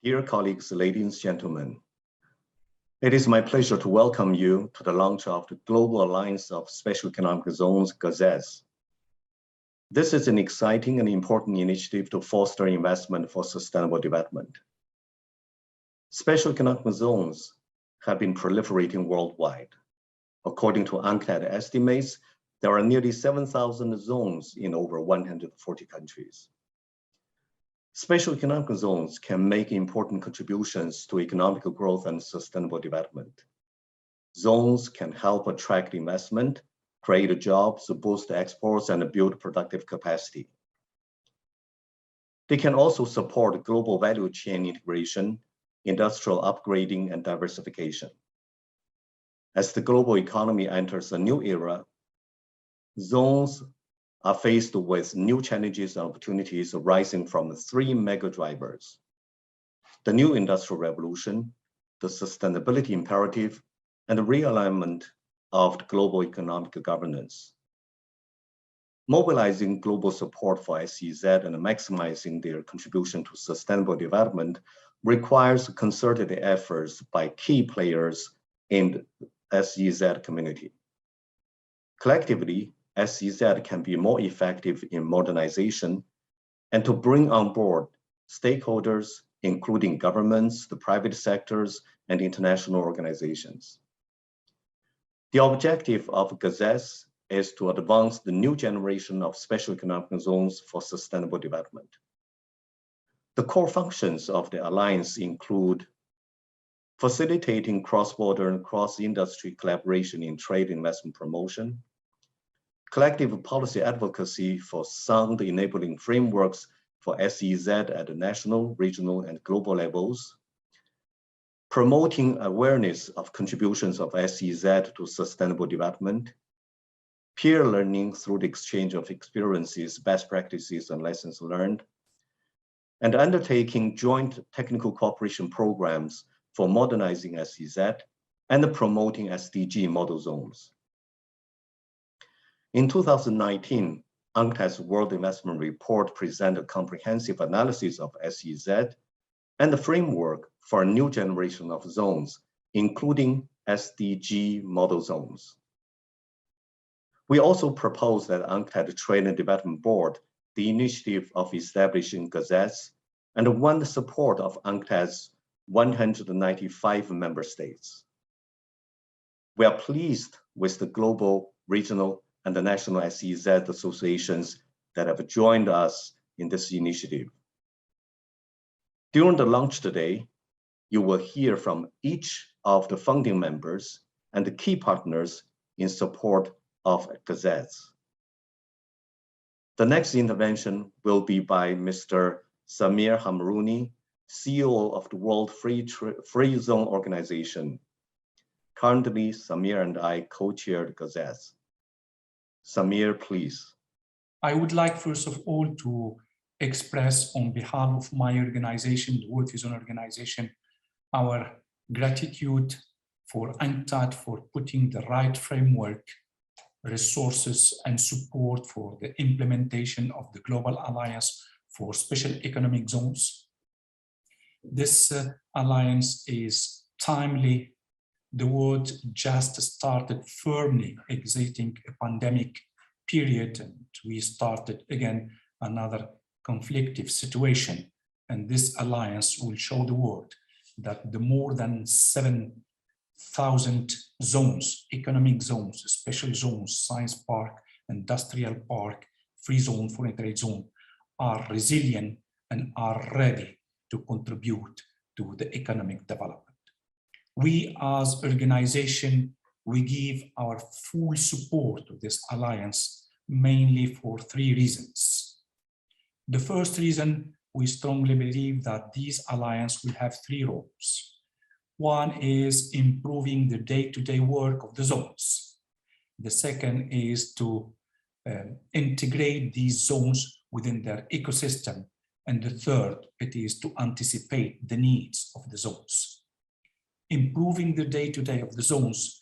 Dear colleagues, ladies and gentlemen, it is my pleasure to welcome you to the launch of the Global Alliance of Special Economic Zones, GASEZ. This is an exciting and important initiative to foster investment for sustainable development. Special economic zones have been proliferating worldwide. According to UNCTAD estimates, there are nearly 7,000 zones in over 140 countries. Special economic zones can make important contributions to economic growth and sustainable development. Zones can help attract investment, create jobs, boost exports, and build productive capacity. They can also support global value chain integration, industrial upgrading, and diversification. As the global economy enters a new era, zones are faced with new challenges and opportunities arising from three mega drivers: the new industrial revolution, the sustainability imperative, and the realignment of the global economic governance. Mobilizing global support for SEZ and maximizing their contribution to sustainable development requires concerted efforts by key players in the SEZ community. Collectively, SEZ can be more effective in modernization and to bring on board stakeholders, including governments, the private sectors, and international organizations. The objective of GASEZ is to advance the new generation of special economic zones for sustainable development. The core functions of the alliance include facilitating cross-border and cross-industry collaboration in trade investment promotion, collective policy advocacy for sound enabling frameworks for SEZ at the national, regional, and global levels, promoting awareness of contributions of SEZ to sustainable development, peer learning through the exchange of experiences, best practices, and lessons learned, and undertaking joint technical cooperation programs for modernizing SEZ and promoting SDG model zones. In 2019, UNCTAD's World Investment Report presented a comprehensive analysis of SEZ and the framework for a new generation of zones, including SDG model zones. We also proposed that UNCTAD Trade and Development Board the initiative of establishing GASEZ and won the support of UNCTAD's 195 member states. We are pleased with the global, regional, and the national SEZ associations that have joined us in this initiative. During the launch today, you will hear from each of the founding members and the key partners in support of GASEZ. The next intervention will be by Mr. Samir Hamrouni, CEO of the World Free Zone Organization. Currently, Samir and I co-chair GASEZ. Samir, please. I would like, first of all, to express on behalf of my organization, the World Free Zone Organization, our gratitude for UNCTAD for putting the right framework, resources, and support for the implementation of the Global Alliance for Special Economic Zones. This alliance is timely. The world just started firmly exiting a pandemic period, and we started again another conflictive situation. And this alliance will show the world that the more than 7,000 zones, economic zones, special zones, science park, industrial park, free zone, foreign trade zone, are resilient and are ready to contribute to the economic development. We as organization, we give our full support to this alliance mainly for three reasons. The first reason, we strongly believe that this alliance will have three roles. One is improving the day-to-day work of the zones. The second is to integrate these zones within their ecosystem. And the third, it is to anticipate the needs of the zones. Improving the day-to-day of the zones,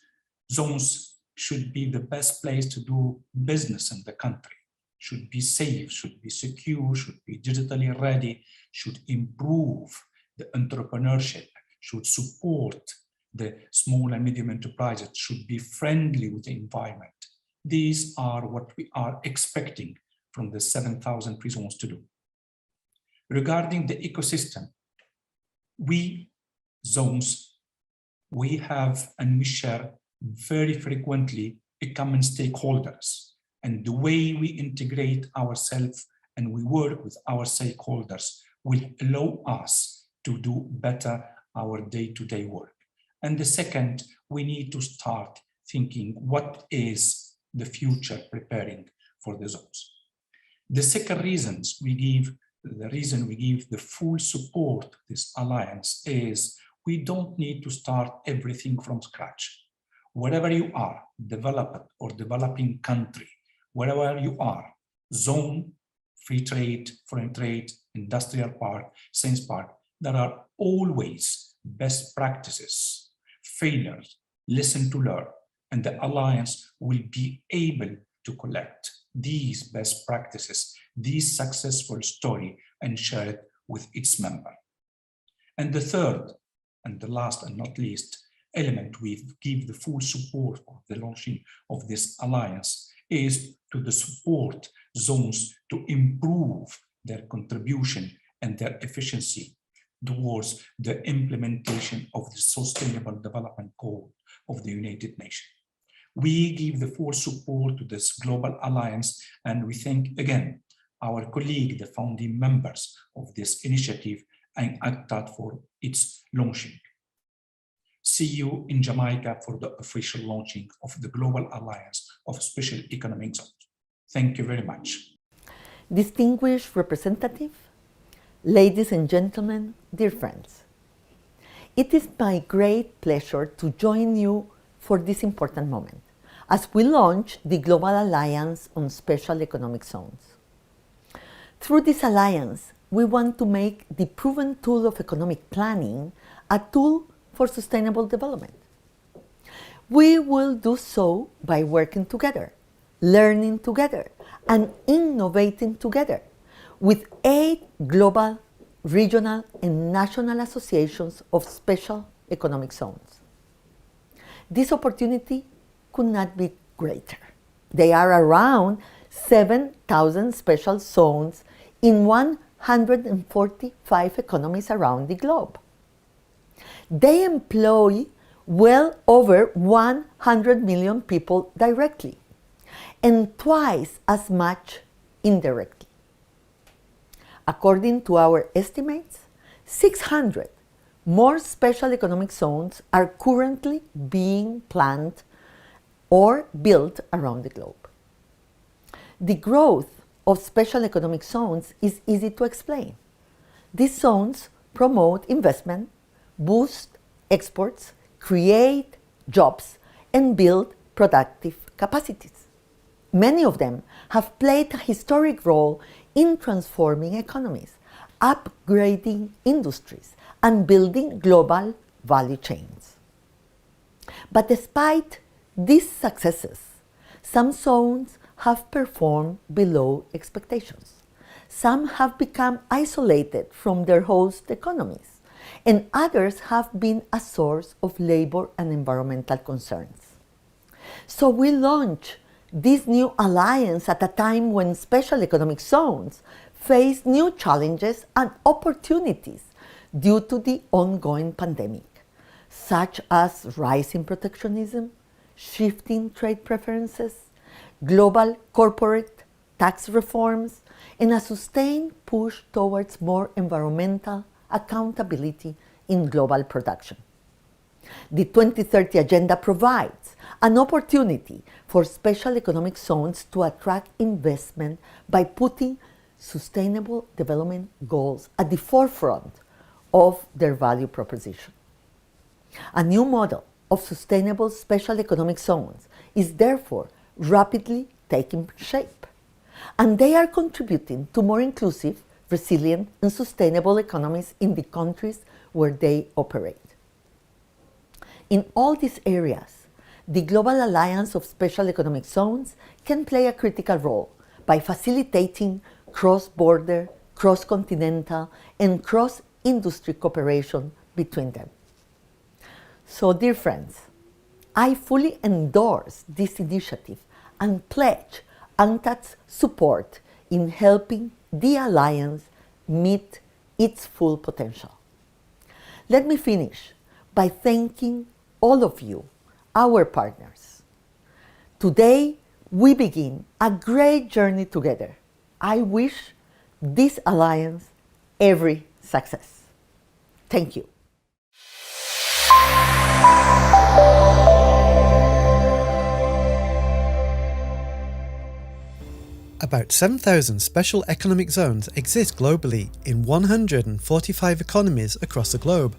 zones should be the best place to do business in the country, should be safe, should be secure, should be digitally ready, should improve the entrepreneurship, should support the small and medium enterprises, should be friendly with the environment. These are what we are expecting from the 7,000 free zones to do. Regarding the ecosystem, we zones, we have and we share very frequently a common stakeholders, and the way we integrate ourselves and we work with our stakeholders will allow us to do better our day-to-day work. And the second, we need to start thinking what is the future preparing for the zones. The second reason we give the full support to this alliance is we don't need to start everything from scratch. Wherever you are, developed or developing country, wherever you are, zone, free trade, foreign trade, industrial park, science park, there are always best practices, failures, listen to learn, and the alliance will be able to collect these best practices, these successful story, and share it with its member. And the third, and the last and not least, element we give the full support of the launching of this alliance is to the support zones to improve their contribution and their efficiency towards the implementation of the Sustainable Development Goal of the United Nations. We give the full support to this global alliance, and we thank again our colleague, the founding members of this initiative, and UNCTAD for its launching. See you in Jamaica for the official launching of the Global Alliance of Special Economic Zones. Thank you very much. Distinguished representative, ladies and gentlemen, dear friends, it is my great pleasure to join you for this important moment as we launch the Global Alliance on Special Economic Zones. Through this alliance, we want to make the proven tool of economic planning a tool for sustainable development. We will do so by working together, learning together, and innovating together with 8 global, regional, and national associations of special economic zones. This opportunity could not be greater. There are around 7,000 special zones in 145 economies around the globe. They employ well over 100 million people directly and twice as much indirectly. According to our estimates, 600 more special economic zones are currently being planned or built around the globe. The growth of special economic zones is easy to explain. These zones promote investment, boost exports, create jobs, and build productive capacities. Many of them have played a historic role in transforming economies, upgrading industries, and building global value chains. But despite these successes, some zones have performed below expectations. Some have become isolated from their host economies, and others have been a source of labor and environmental concerns. So we launch this new alliance at a time when special economic zones face new challenges and opportunities due to the ongoing pandemic, such as rising protectionism, shifting trade preferences, global corporate tax reforms, and a sustained push towards more environmental accountability in global production. The 2030 Agenda provides an opportunity for special economic zones to attract investment by putting sustainable development goals at the forefront of their value proposition. A new model of sustainable special economic zones is therefore rapidly taking shape, and they are contributing to more inclusive, resilient, and sustainable economies in the countries where they operate. In all these areas, the Global Alliance of Special Economic Zones can play a critical role by facilitating cross-border, cross-continental, and industry cooperation between them. So, dear friends, I fully endorse this initiative and pledge UNCTAD's support in helping the Alliance meet its full potential. Let me finish by thanking all of you, our partners. Today, we begin a great journey together. I wish this alliance every success. Thank you. About 7,000 special economic zones exist globally in 145 economies across the globe.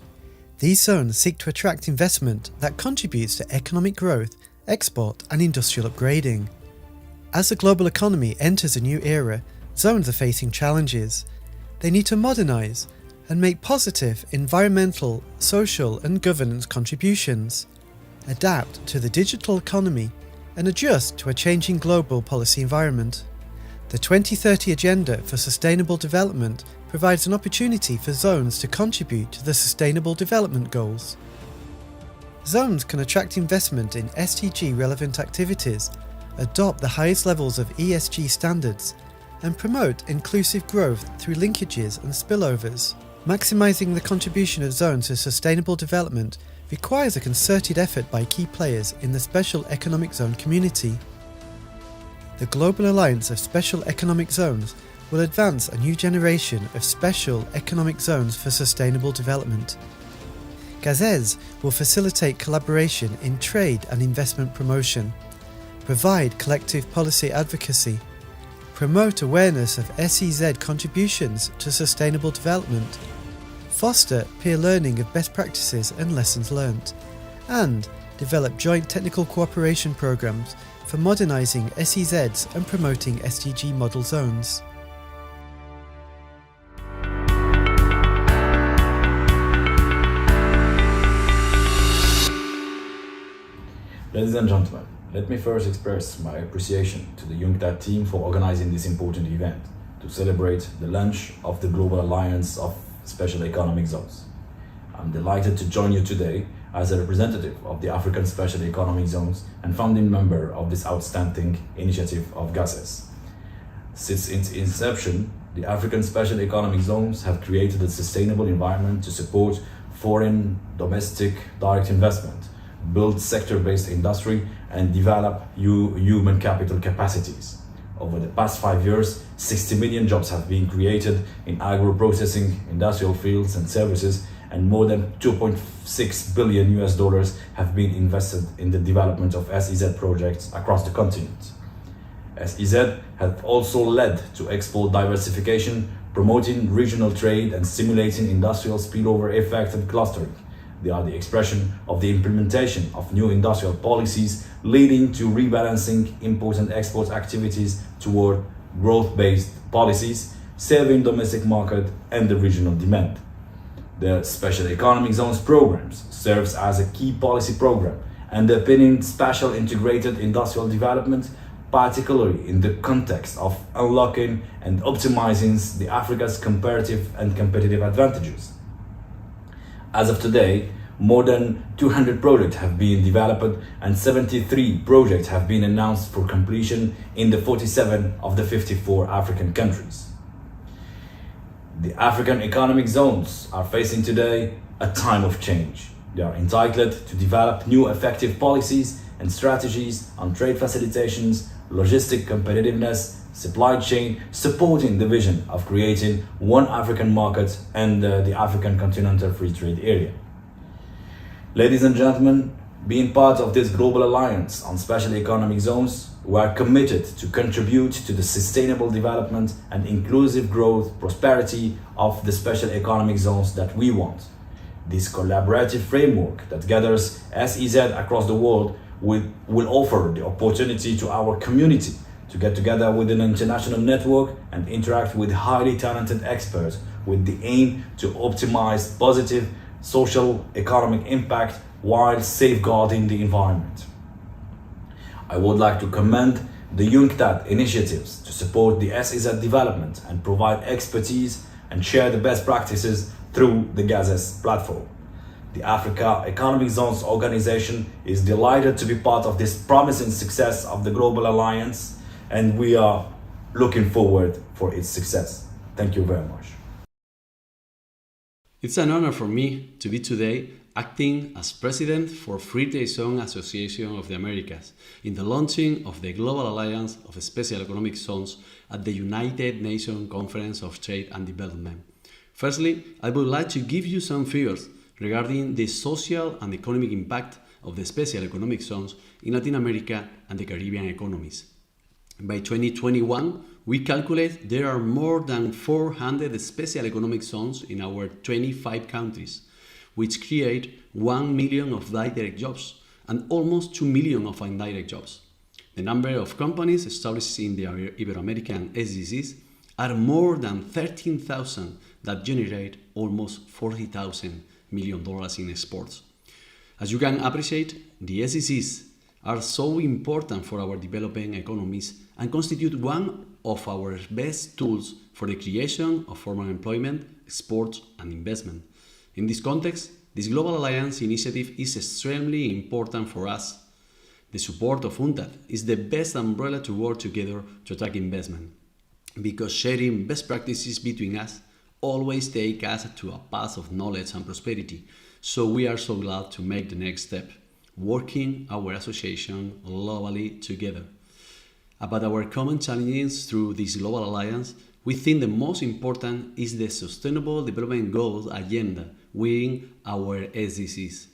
These zones seek to attract investment that contributes to economic growth, export and industrial upgrading. As the global economy enters a new era, zones are facing challenges. They need to modernise and make positive environmental, social and governance contributions, adapt to the digital economy and adjust to a changing global policy environment. The 2030 Agenda for Sustainable Development provides an opportunity for zones to contribute to the Sustainable Development Goals. Zones can attract investment in SDG relevant activities, adopt the highest levels of ESG standards, and promote inclusive growth through linkages and spillovers. Maximising the contribution of zones to sustainable development requires a concerted effort by key players in the special economic zone community. The Global Alliance of Special Economic Zones will advance a new generation of special economic zones for sustainable development. GASEZ will facilitate collaboration in trade and investment promotion, provide collective policy advocacy, promote awareness of SEZ contributions to sustainable development, foster peer learning of best practices and lessons learnt, and develop joint technical cooperation programs for modernising SEZs and promoting SDG model zones. Ladies and gentlemen, let me first express my appreciation to the UNCTAD team for organizing this important event to celebrate the launch of the Global Alliance of Special Economic Zones. I'm delighted to join you today as a representative of the African Special Economic Zones and founding member of this outstanding initiative of GASEZ. Since its inception, the African Special Economic Zones have created a sustainable environment to support foreign, domestic, direct investment, build sector-based industry, and develop human capital capacities. Over the past 5 years, 60 million jobs have been created in agro-processing, industrial fields and services, and more than $2.6 billion have been invested in the development of SEZ projects across the continent. SEZ have also led to export diversification, promoting regional trade and stimulating industrial spillover effect and clustering. They are the expression of the implementation of new industrial policies leading to rebalancing import and export activities toward growth-based policies, serving domestic market and the regional demand. The Special Economic Zones programs serves as a key policy program underpinning special integrated industrial development, particularly in the context of unlocking and optimizing the Africa's comparative and competitive advantages. As of today, more than 200 projects have been developed and 73 projects have been announced for completion in the 47 of the 54 African countries. The African economic zones are facing today a time of change. They are entitled to develop new effective policies and strategies on trade facilitations, logistic competitiveness, supply chain, supporting the vision of creating one African market and the African Continental Free Trade Area. Ladies and gentlemen, being part of this global alliance on special economic zones, we are committed to contribute to the sustainable development and inclusive growth, prosperity of the special economic zones that we want. This collaborative framework that gathers SEZ across the world will offer the opportunity to our community to get together with an international network and interact with highly talented experts with the aim to optimize positive social economic impact while safeguarding the environment. I would like to commend the UNCTAD initiatives to support the SEZ development and provide expertise and share the best practices through the GASEZ platform. The Africa Economic Zones Organization is delighted to be part of this promising success of the Global Alliance, and we are looking forward for its success. Thank you very much. It's an honor for me to be today acting as President for Free Trade Zone Association of the Americas in the launching of the Global Alliance of Special Economic Zones at the United Nations Conference of Trade and Development. Firstly, I would like to give you some figures regarding the social and economic impact of the special economic zones in Latin America and the Caribbean economies. By 2021, we calculate there are more than 400 special economic zones in our 25 countries, which create 1 million of direct jobs and almost 2 million of indirect jobs. The number of companies established in the Ibero-American SDGs are more than 13,000 that generate almost $40,000 million in exports. As you can appreciate, the SEZs are so important for our developing economies and constitute one of our best tools for the creation of formal employment, exports, and investment. In this context, this Global Alliance initiative is extremely important for us. The support of UNCTAD is the best umbrella to work together to attract investment, because sharing best practices between us always take us to a path of knowledge and prosperity. So we are so glad to make the next step, working our association globally together. About our common challenges through this Global Alliance, we think the most important is the Sustainable Development Goals agenda within our SDGs.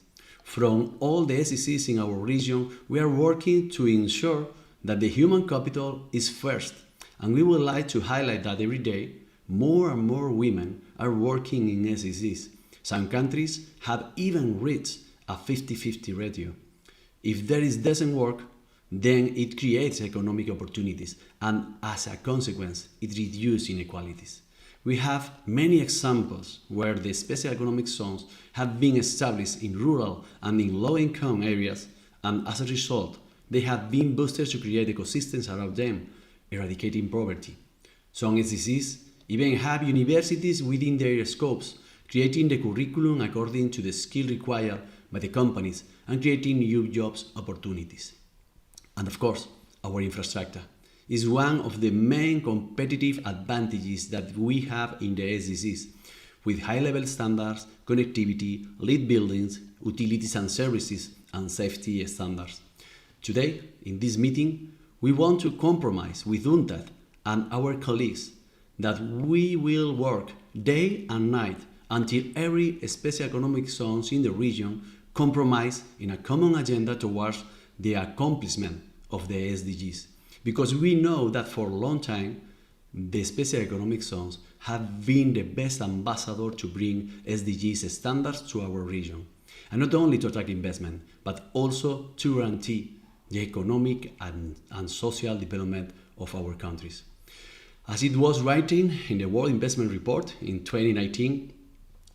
From all the SDGs in our region, we are working to ensure that the human capital is first, and we would like to highlight that every day, more and more women are working in SEZs. Some countries have even reached a 50-50 ratio. If this doesn't work, then it creates economic opportunities, and as a consequence, it reduces inequalities. We have many examples where the special economic zones have been established in rural and in low-income areas, and as a result, they have been boosted to create ecosystems around them, eradicating poverty. Some SDGs even have universities within their scopes, creating the curriculum according to the skill required by the companies and creating new jobs opportunities. And of course, our infrastructure is one of the main competitive advantages that we have in the SDGs, with high-level standards, connectivity, lit buildings, utilities and services, and safety standards. Today, in this meeting, we want to compromise with UNCTAD and our colleagues that we will work day and night until every special economic zones in the region compromise in a common agenda towards the accomplishment of the SDGs. Because we know that for a long time, the special economic zones have been the best ambassador to bring SDGs standards to our region. And not only to attract investment, but also to guarantee the economic and social development of our countries. As it was written in the World Investment Report in 2019,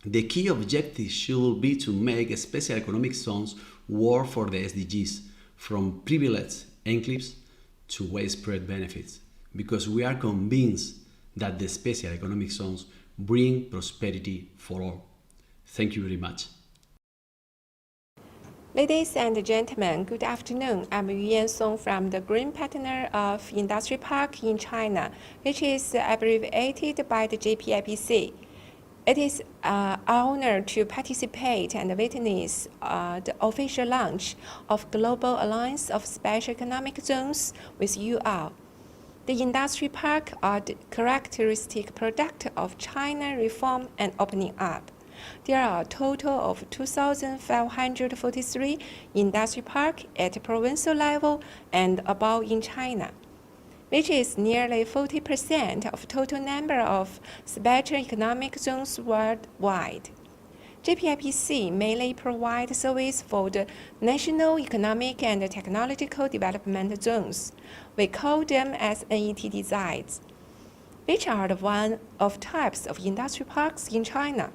the key objective should be to make special economic zones work for the SDGs, from privileged enclaves to widespread benefits, because we are convinced that the special economic zones bring prosperity for all. Thank you very much. Ladies and gentlemen, good afternoon. I'm Yuan Song from the Green Partner of Industry Park in China, which is abbreviated by the JPIPC. It is an honor to participate and witness the official launch of Global Alliance of Special Economic Zones with you all. The industry park are the characteristic product of China reform and opening up. There are a total of 2,543 industry parks at provincial level and above in China, which is nearly 40% of total number of special economic zones worldwide. JPIPC mainly provides service for the national economic and technological development zones. We call them as NAFTZ, which are the one of types of industry parks in China.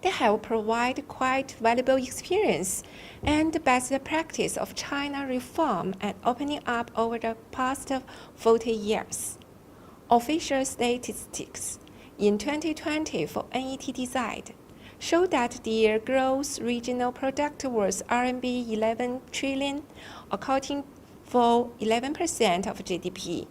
They have provided quite valuable experience and best practice of China reform and opening up over the past 40 years. Official statistics in 2020 for NAFTZ showed that their gross regional product was RMB 11 trillion, accounting for 11% of GDP.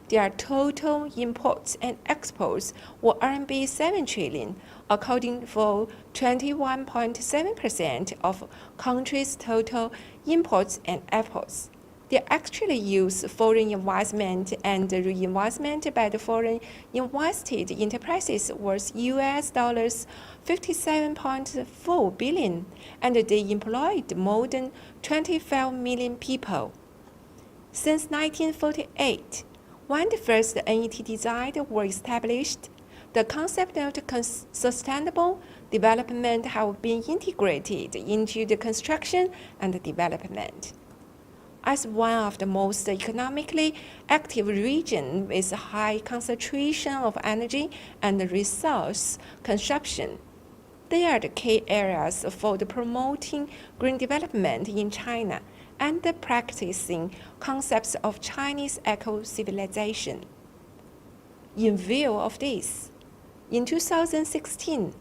Their total imports and exports were RMB 7 trillion, accounting for 21.7% of country's total imports and exports. They actually use foreign investment and reinvestment by the foreign invested enterprises was US dollars 57.4 billion, and they employed more than 25 million people. Since 1948, when the first NAFTZ were established, the concept of sustainable development have been integrated into the construction and development. As one of the most economically active regions with a high concentration of energy and resource consumption, they are the key areas for the promoting green development in China and the practicing concepts of Chinese eco-civilization. In view of this, in 2016,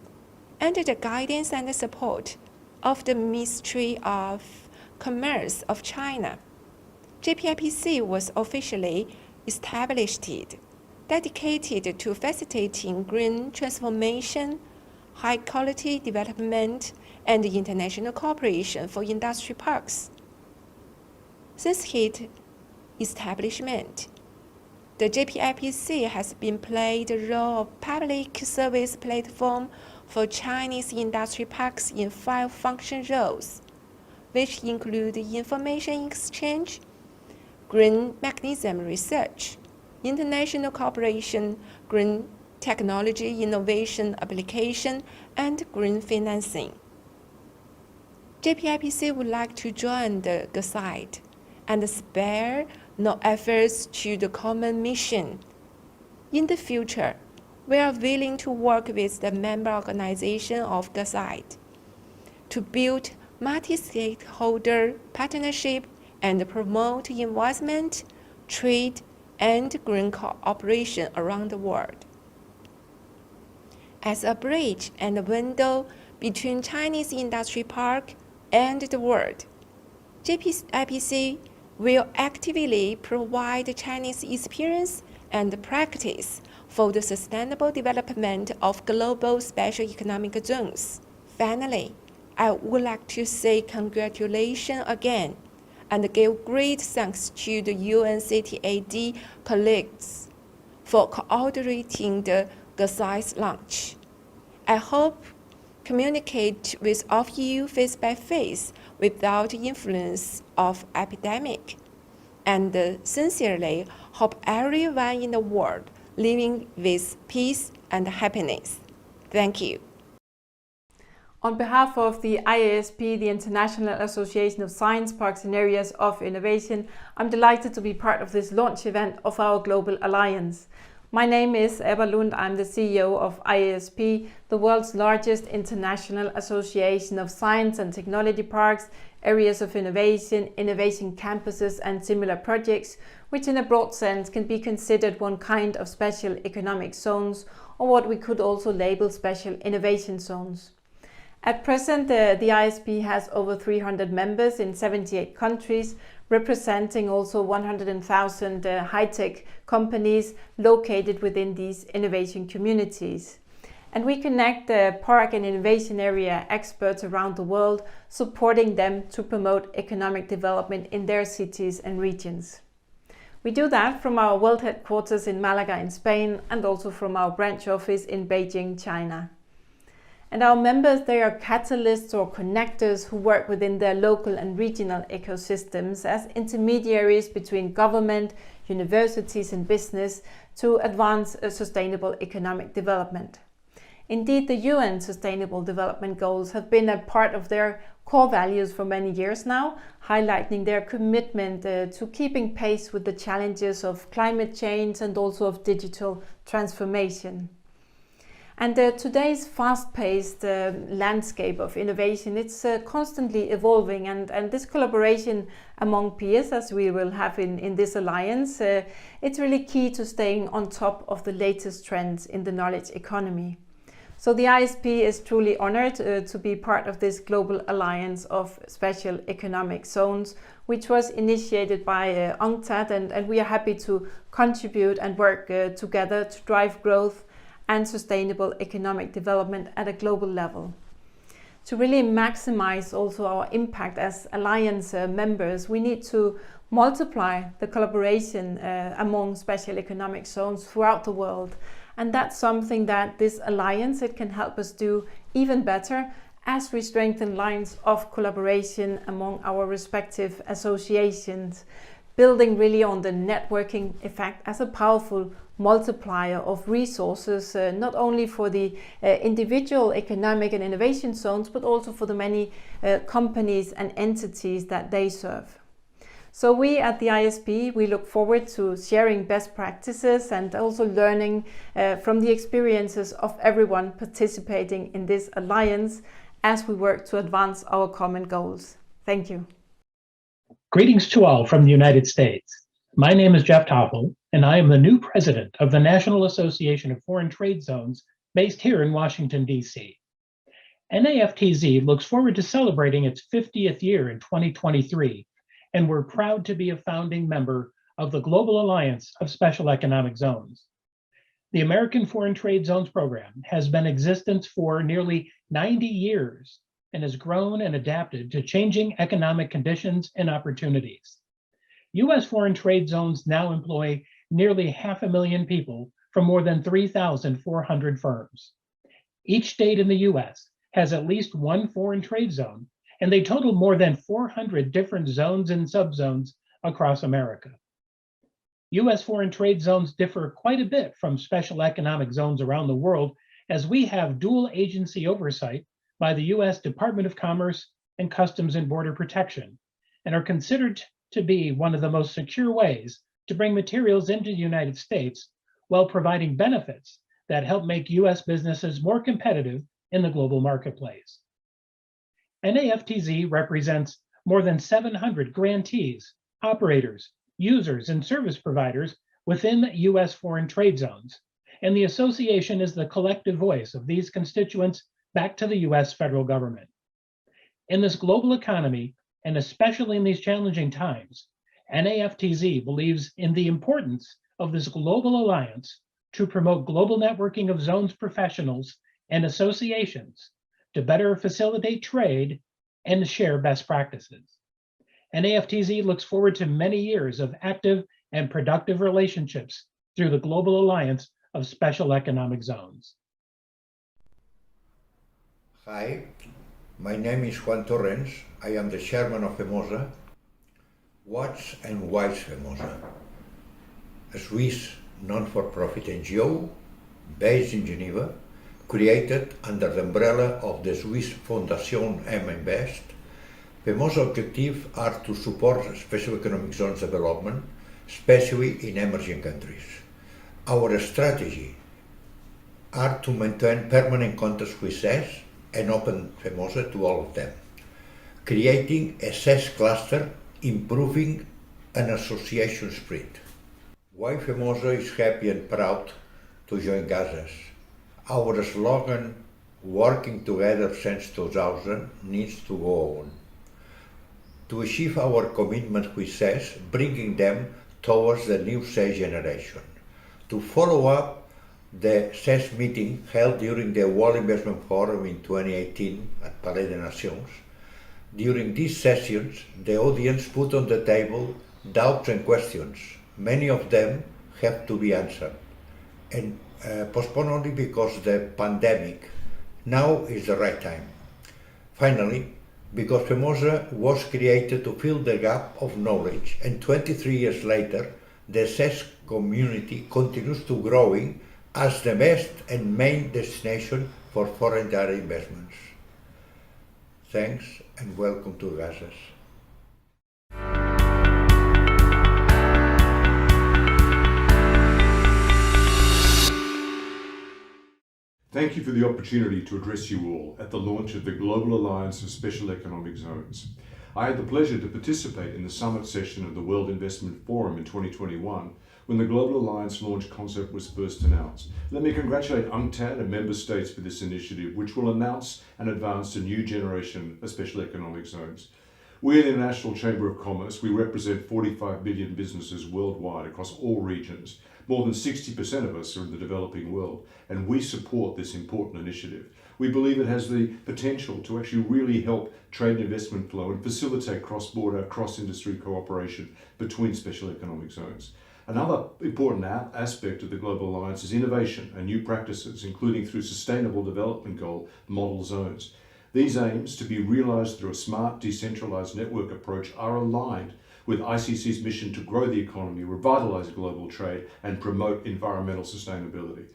under the guidance and support of the Ministry of Commerce of China, JPIPC was officially established, dedicated to facilitating green transformation, high-quality development, and international cooperation for industry parks. Since its establishment, the JPIPC has been played the role of public service platform for Chinese industry parks in 5 function roles, which include information exchange, green mechanism research, international cooperation, green technology innovation application, and green financing. JPIPC would like to join the GASEZ and spare no efforts to the common mission. In the future, we are willing to work with the member organization of GASEZ to build multi-stakeholder partnership and promote investment, trade, and green cooperation around the world. As a bridge and a window between Chinese industry park and the world, JPIPC will actively provide Chinese experience and practice for the sustainable development of global special economic zones. Finally, I would like to say congratulations again and give great thanks to the UNCTAD colleagues for coordinating the GASEZ launch. I hope communicate with all of you face by face without influence of epidemic, and sincerely hope everyone in the world living with peace and happiness. Thank you. On behalf of the IASP, the International Association of Science Parks and Areas of Innovation, I'm delighted to be part of this launch event of our Global Alliance. My name is Ebba Lund. I'm the CEO of IASP, the world's largest international association of science and technology parks, areas of innovation, innovation campuses and similar projects, which in a broad sense can be considered one kind of special economic zones, or what we could also label special innovation zones. At present, the IASP has over 300 members in 78 countries, representing also 100,000 high-tech companies located within these innovation communities. And we connect the park and innovation area experts around the world, supporting them to promote economic development in their cities and regions. We do that from our world headquarters in Malaga in Spain, and also from our branch office in Beijing, China. And our members, they are catalysts or connectors who work within their local and regional ecosystems as intermediaries between government, universities and business to advance a sustainable economic development. Indeed, the UN Sustainable Development Goals have been a part of their core values for many years now, highlighting their commitment to keeping pace with the challenges of climate change and also of digital transformation. And today's fast-paced landscape of innovation, it's constantly evolving, and this collaboration among peers, as we will have in this alliance, it's really key to staying on top of the latest trends in the knowledge economy. So the IASP is truly honored to be part of this global alliance of special economic zones, which was initiated by UNCTAD, and we are happy to contribute and work together to drive growth and sustainable economic development at a global level. To really maximize also our impact as alliance members, we need to multiply the collaboration among special economic zones throughout the world. And that's something that this alliance, it can help us do even better as we strengthen lines of collaboration among our respective associations, building really on the networking effect as a powerful multiplier of resources, not only for the individual economic and innovation zones, but also for the many companies and entities that they serve. So we at the IASP, we look forward to sharing best practices and also learning from the experiences of everyone participating in this alliance as we work to advance our common goals. Thank you. Greetings to all from the United States. My name is Jeff Toppel, and I am the new president of the National Association of Foreign Trade Zones based here in Washington, D.C. NAFTZ looks forward to celebrating its 50th year in 2023, and we're proud to be a founding member of the Global Alliance of Special Economic Zones. The American Foreign Trade Zones program has been in existence for nearly 90 years and has grown and adapted to changing economic conditions and opportunities. U.S. foreign trade zones now employ nearly 500,000 people from more than 3,400 firms. Each state in the U.S. has at least one foreign trade zone, and they total more than 400 different zones and subzones across America. U.S. foreign trade zones differ quite a bit from special economic zones around the world, as we have dual agency oversight by the U.S. Department of Commerce and Customs and Border Protection, and are considered to be one of the most secure ways to bring materials into the United States while providing benefits that help make U.S. businesses more competitive in the global marketplace. NAFTZ represents more than 700 grantees, operators, users, and service providers within U.S. foreign trade zones, and the association is the collective voice of these constituents back to the U.S. federal government. In this global economy, and especially in these challenging times, NAFTZ believes in the importance of this global alliance to promote global networking of zones professionals and associations to better facilitate trade and share best practices. NAFTZ looks forward to many years of active and productive relationships through the Global Alliance of Special Economic Zones. Hi, my name is Juan Torrens. I am the chairman of FEMOSA. What's and why is FEMOSA? A Swiss non-for-profit NGO based in Geneva, created under the umbrella of the Swiss Fondation MBEST. FEMOSA objectives are to support special economic zones development, especially in emerging countries. Our strategy are to maintain permanent contacts with SEZs and open FEMOSA to all of them, creating a SEZ cluster, improving an association spirit. Why FEMOSA is happy and proud to join GASEZ? Our slogan, working together since 2000, needs to go on. To achieve our commitment with SEZ, bringing them towards the new SEZ generation. To follow up the SEZ meeting held during the World Investment Forum in 2018 at Palais des Nations. During these sessions, the audience put on the table doubts and questions. Many of them have to be answered, and postponed only because the pandemic. Now is the right time. Finally, because FEMOSA was created to fill the gap of knowledge, and 23 years later, the SEZ community continues to growing as the best and main destination for foreign direct investments. Thanks and welcome to GASEZ. Thank you for the opportunity to address you all at the launch of the Global Alliance of Special Economic Zones. I had the pleasure to participate in the summit session of the World Investment Forum in 2021 when the Global Alliance launch concept was first announced. Let me congratulate UNCTAD and member states for this initiative, which will announce and advance a new generation of special economic zones. We at the International Chamber of Commerce, we represent 45 million businesses worldwide across all regions. More than 60% of us are in the developing world, and we support this important initiative. We believe it has the potential to actually really help trade and investment flow and facilitate cross-border, cross-industry cooperation between special economic zones. Another important aspect of the Global Alliance is innovation and new practices, including through Sustainable Development Goal model zones. These aims, to be realised through a smart, decentralised network approach, are aligned with ICC's mission to grow the economy, revitalise global trade and promote environmental sustainability.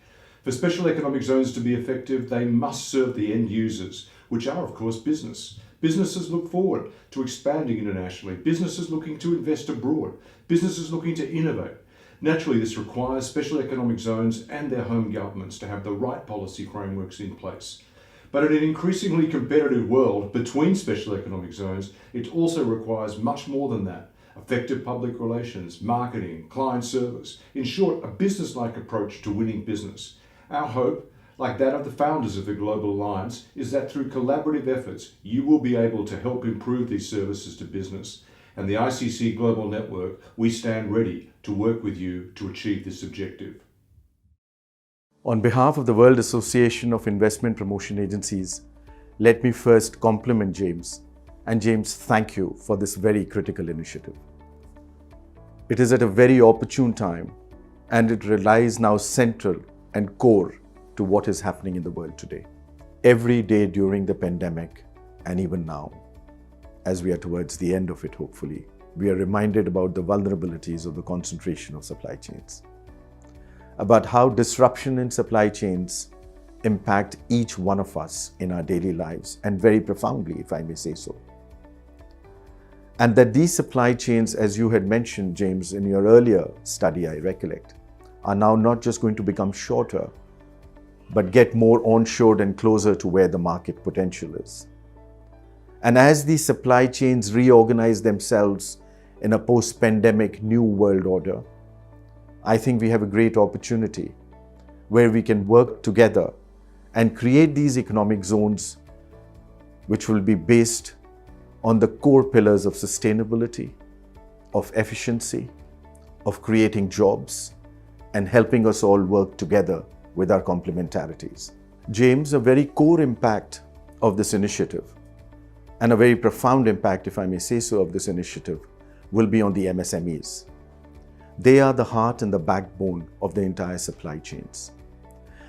For special economic zones to be effective, they must serve the end users, which are, of course, business. Businesses look forward to expanding internationally, businesses looking to invest abroad, businesses looking to innovate. Naturally, this requires special economic zones and their home governments to have the right policy frameworks in place. But in an increasingly competitive world between special economic zones, it also requires much more than that. Effective public relations, marketing, client service, in short, a business-like approach to winning business. Our hope, like that of the founders of the Global Alliance, is that through collaborative efforts, you will be able to help improve these services to business. And the ICC Global Network, we stand ready to work with you to achieve this objective. On behalf of the World Association of Investment Promotion Agencies, let me first compliment James. And James, thank you for this very critical initiative. It is at a very opportune time, and it relies now central and core to what is happening in the world today. Every day during the pandemic, and even now, as we are towards the end of it, hopefully, we are reminded about the vulnerabilities of the concentration of supply chains, about how disruption in supply chains impact each one of us in our daily lives, and very profoundly, if I may say so. And that these supply chains, as you had mentioned, James, in your earlier study, I recollect, are now not just going to become shorter, but get more onshored and closer to where the market potential is. And as these supply chains reorganize themselves in a post-pandemic new world order, I think we have a great opportunity where we can work together and create these economic zones which will be based on the core pillars of sustainability, of efficiency, of creating jobs, and helping us all work together with our complementarities. James, a very core impact of this initiative, and a very profound impact, if I may say so, of this initiative, will be on the MSMEs. They are the heart and the backbone of the entire supply chains.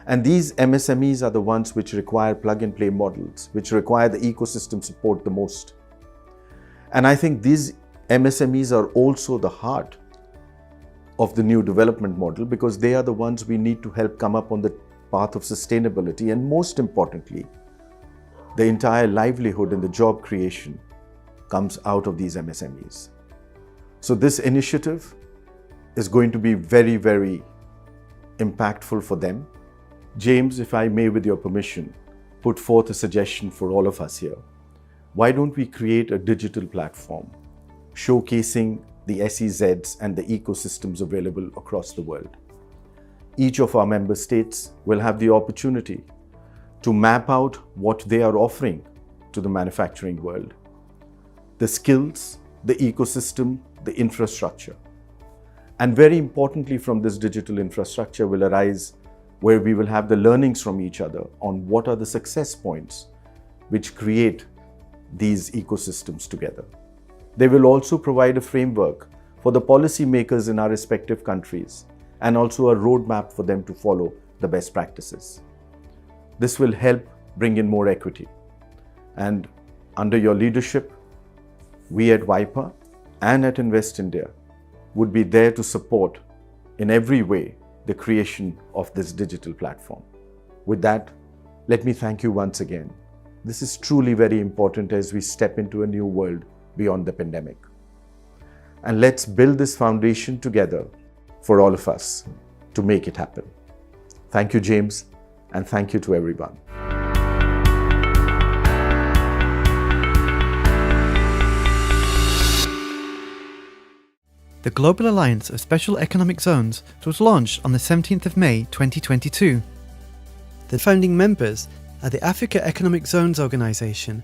And these MSMEs are the ones which require plug-and-play models, which require the ecosystem support the most. And I think these MSMEs are also the heart of the new development model, because they are the ones we need to help come up on the path of sustainability, and most importantly, the entire livelihood and the job creation comes out of these MSMEs. So this initiative is going to be very, very impactful for them. James, if I may, with your permission, put forth a suggestion for all of us here. Why don't we create a digital platform showcasing the SEZs and the ecosystems available across the world? Each of our member states will have the opportunity to map out what they are offering to the manufacturing world, the skills, the ecosystem, the infrastructure. And very importantly, from this digital infrastructure will arise where we will have the learnings from each other on what are the success points which create these ecosystems together. They will also provide a framework for the policymakers in our respective countries, and also a roadmap for them to follow the best practices. This will help bring in more equity. And under your leadership, we at WIPA and at Invest India would be there to support in every way the creation of this digital platform. With that, let me thank you once again. This is truly very important as we step into a new world beyond the pandemic. And let's build this foundation together for all of us to make it happen. Thank you, James, and thank you to everyone. The Global Alliance of Special Economic Zones was launched on the 17th of May 2022. The founding members are the Africa Economic Zones Organization,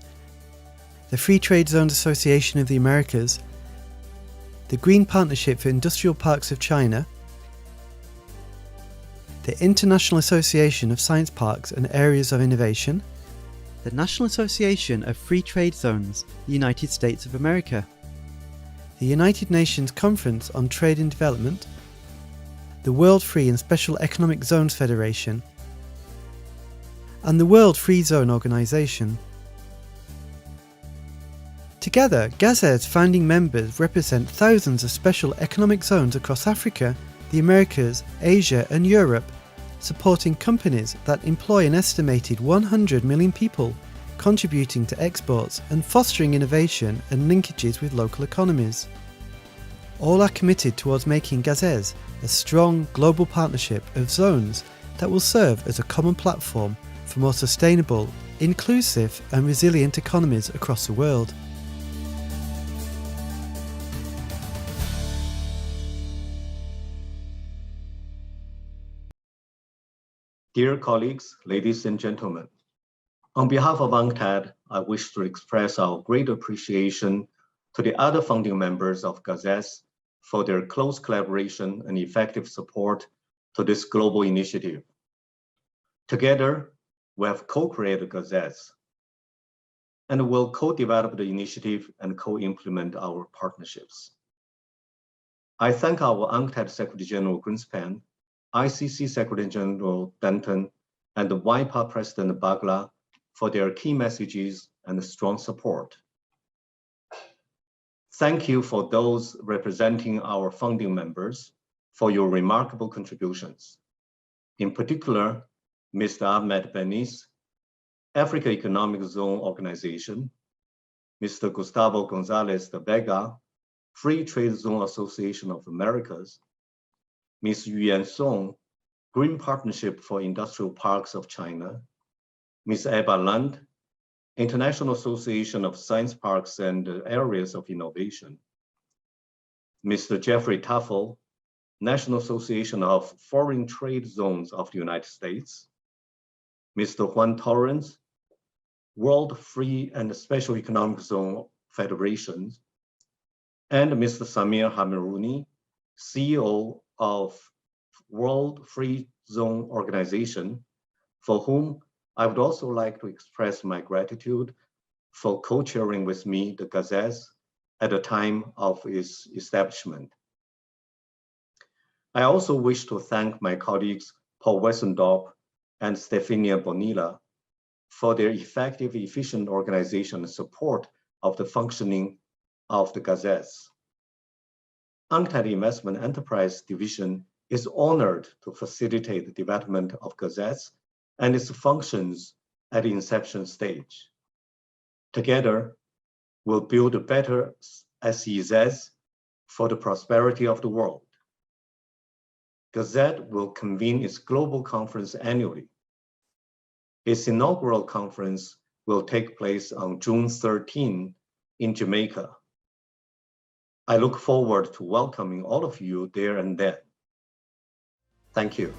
the Free Trade Zones Association of the Americas, the Green Partnership for Industrial Parks of China, the International Association of Science Parks and Areas of Innovation, the National Association of Free Trade Zones, United States of America, the United Nations Conference on Trade and Development, the World Free and Special Economic Zones Federation, and the World Free Zone Organization. Together, GASEZ founding members represent thousands of special economic zones across Africa, the Americas, Asia and Europe, supporting companies that employ an estimated 100 million people, contributing to exports and fostering innovation and linkages with local economies. All are committed towards making GASEZ a strong global partnership of zones that will serve as a common platform for more sustainable, inclusive and resilient economies across the world. Dear colleagues, ladies and gentlemen, on behalf of UNCTAD, I wish to express our great appreciation to the other founding members of GASEZ for their close collaboration and effective support to this global initiative. Together, we have co-created GASEZ and will co-develop the initiative and co-implement our partnerships. I thank our UNCTAD Secretary General Greenspan, ICC Secretary General Denton, and the WIPA President Bagla for their key messages and strong support. Thank you for those representing our founding members for your remarkable contributions. In particular, Mr. Ahmed Benis, Africa Economic Zone Organization, Mr. Gustavo Gonzalez de Vega, Free Trade Zone Association of Americas, Ms. Yuan Song, Green Partnership for Industrial Parks of China, Ms. Eva Land, International Association of Science Parks and Areas of Innovation, Mr. Jeffrey Tafel, National Association of Foreign Trade Zones of the United States, Mr. Juan Torrens, World Free and Special Economic Zone Federation, and Mr. Samir Hamerouni, CEO of World Free Zone Organization, for whom I would also like to express my gratitude for co-chairing with me the GASEZ at the time of its establishment. I also wish to thank my colleagues Paul Wessendorp and Stefania Bonilla for their effective, efficient organization and support of the functioning of the GASEZ. UNCTAD Investment Enterprise Division is honored to facilitate the development of GASEZ and its functions at the inception stage. Together, we'll build a better SEZs for the prosperity of the world. GASEZ will convene its global conference annually. Its inaugural conference will take place on June 13 in Jamaica. I look forward to welcoming all of you there and then. Thank you.